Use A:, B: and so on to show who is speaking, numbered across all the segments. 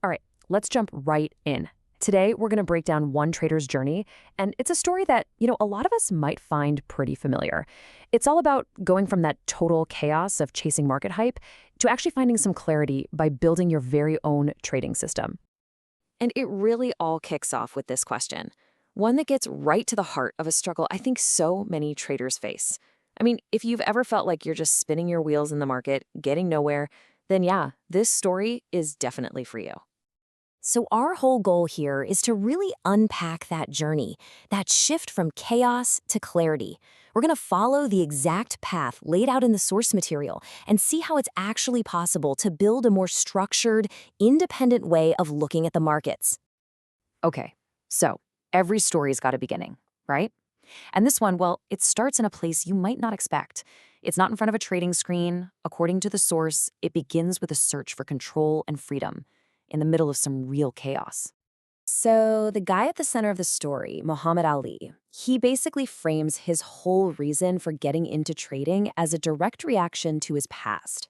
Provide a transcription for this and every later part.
A: All right, let's jump right in. Today, we're going to break down one trader's journey, and it's a story that, a lot of us might find pretty familiar. It's all about going from that total chaos of chasing market hype to actually finding some clarity by building your very own trading system. And it really all kicks off with this question, one that gets right to the heart of a struggle I think so many traders face. I mean, if you've ever felt like you're just spinning your wheels in the market, getting nowhere, then yeah, this story is definitely for you.
B: So, our whole goal here is to really unpack that journey, that shift from chaos to clarity. We're going to follow the exact path laid out in the source material and see how it's actually possible to build a more structured, independent way of looking at the markets.
A: Okay, so every story's got a beginning, right? And this one, well, it starts in a place you might not expect. It's not in front of a trading screen. According to the source, it begins with a search for control and freedom in the middle of some real chaos.
B: So, the guy at the center of the story, Muhammad Ali, he basically frames his whole reason for getting into trading as a direct reaction to his past.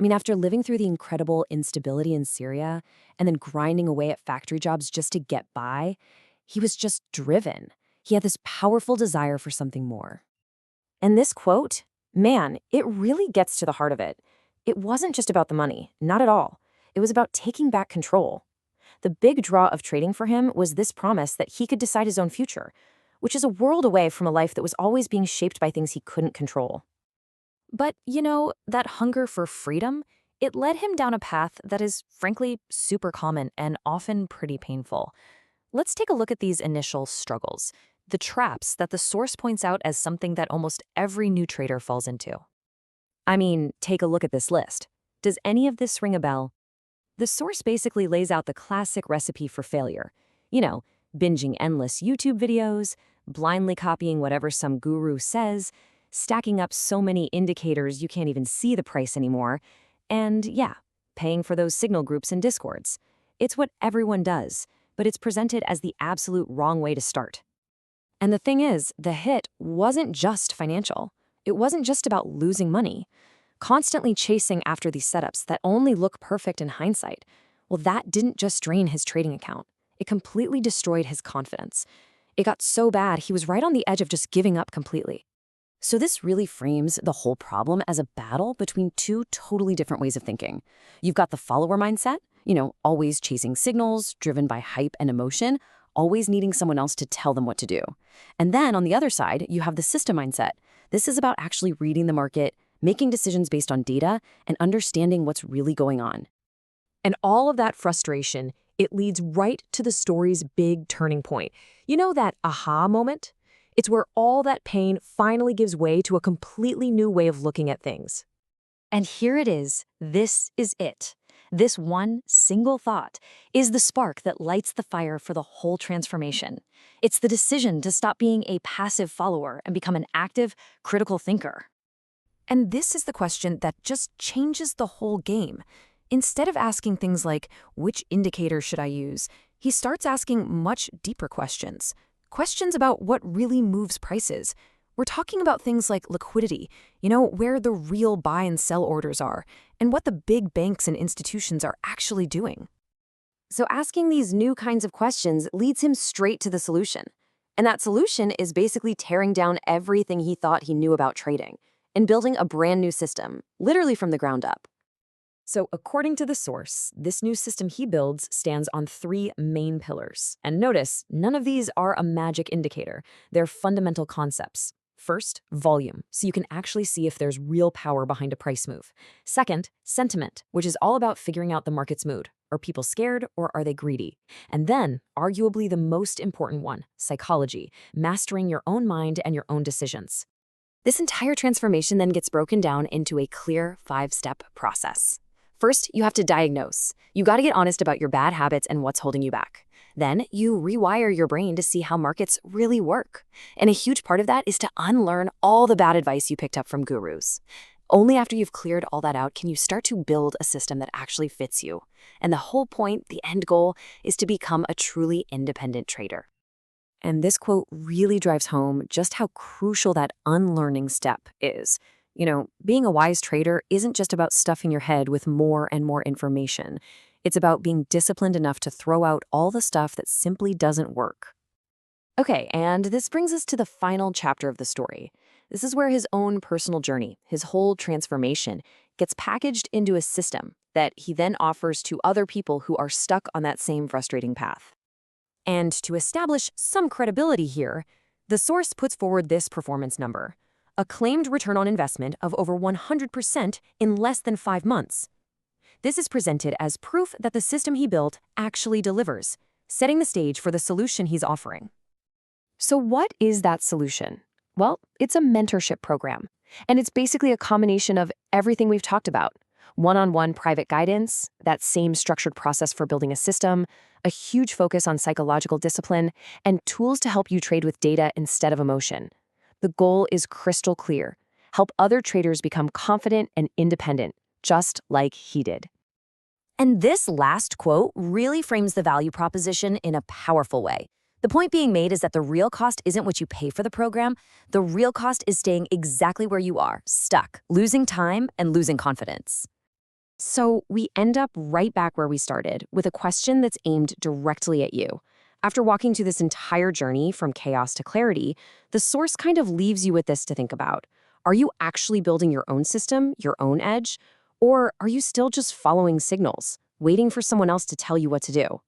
B: I mean, after living through the incredible instability in Syria and then grinding away at factory jobs just to get by, he was just driven. He had this powerful desire for something more. And this quote, man, it really gets to the heart of it. It wasn't just about the money, not at all. It was about taking back control. The big draw of trading for him was this promise that he could decide his own future, which is a world away from a life that was always being shaped by things he couldn't control. But, that hunger for freedom, it led him down a path that is, frankly, super common and often pretty painful. Let's take a look at these initial struggles, the traps that the source points out as something that almost every new trader falls into. I mean, take a look at this list. Does any of this ring a bell? The source basically lays out the classic recipe for failure. Binging endless YouTube videos, blindly copying whatever some guru says, stacking up so many indicators you can't even see the price anymore, and yeah, paying for those signal groups and discords. It's what everyone does, but it's presented as the absolute wrong way to start. And the thing is, the hit wasn't just financial. It wasn't just about losing money. Constantly chasing after these setups that only look perfect in hindsight, well, that didn't just drain his trading account. It completely destroyed his confidence. It got so bad, he was right on the edge of just giving up completely. So this really frames the whole problem as a battle between two totally different ways of thinking. You've got the follower mindset, always chasing signals, driven by hype and emotion, always needing someone else to tell them what to do. And then on the other side, you have the system mindset. This is about actually reading the market, making decisions based on data, and understanding what's really going on.
A: And all of that frustration, it leads right to the story's big turning point. You know that aha moment? It's where all that pain finally gives way to a completely new way of looking at things.
B: And here it is. This is it. This one single thought is the spark that lights the fire for the whole transformation. It's the decision to stop being a passive follower and become an active, critical thinker. And this is the question that just changes the whole game. Instead of asking things like, which indicator should I use? He starts asking much deeper questions. Questions about what really moves prices. We're talking about things like liquidity, where the real buy and sell orders are, and what the big banks and institutions are actually doing. So asking these new kinds of questions leads him straight to the solution. And that solution is basically tearing down everything he thought he knew about trading and building a brand new system, literally from the ground up.
A: So according to the source, this new system he builds stands on three main pillars. And notice, none of these are a magic indicator. They're fundamental concepts. First, volume, so you can actually see if there's real power behind a price move. Second, sentiment, which is all about figuring out the market's mood. Are people scared or are they greedy? And then, arguably the most important one, psychology, mastering your own mind and your own decisions. This entire transformation then gets broken down into a clear 5-step process. First, you have to diagnose. You got to get honest about your bad habits and what's holding you back. Then you rewire your brain to see how markets really work. And a huge part of that is to unlearn all the bad advice you picked up from gurus. Only after you've cleared all that out can you start to build a system that actually fits you. And the whole point, the end goal, is to become a truly independent trader. And this quote really drives home just how crucial that unlearning step is. Being a wise trader isn't just about stuffing your head with more and more information.
B: It's about being disciplined enough to throw out all the stuff that simply doesn't work. Okay, and this brings us to the final chapter of the story. This is where his own personal journey, his whole transformation, gets packaged into a system that he then offers to other people who are stuck on that same frustrating path. And to establish some credibility here, the source puts forward this performance number: a claimed return on investment of over 100% in less than 5 months. This is presented as proof that the system he built actually delivers, setting the stage for the solution he's offering. So what is that solution? Well, it's a mentorship program, and it's basically a combination of everything we've talked about: one-on-one private guidance, that same structured process for building a system, a huge focus on psychological discipline, and tools to help you trade with data instead of emotion. The goal is crystal clear: help other traders become confident and independent, just like he did. And this last quote really frames the value proposition in a powerful way. The point being made is that the real cost isn't what you pay for the program. The real cost is staying exactly where you are, stuck, losing time and losing confidence. So we end up right back where we started, with a question that's aimed directly at you. After walking through this entire journey from chaos to clarity, the source kind of leaves you with this to think about. Are you actually building your own system, your own edge? Or are you still just following signals, waiting for someone else to tell you what to do?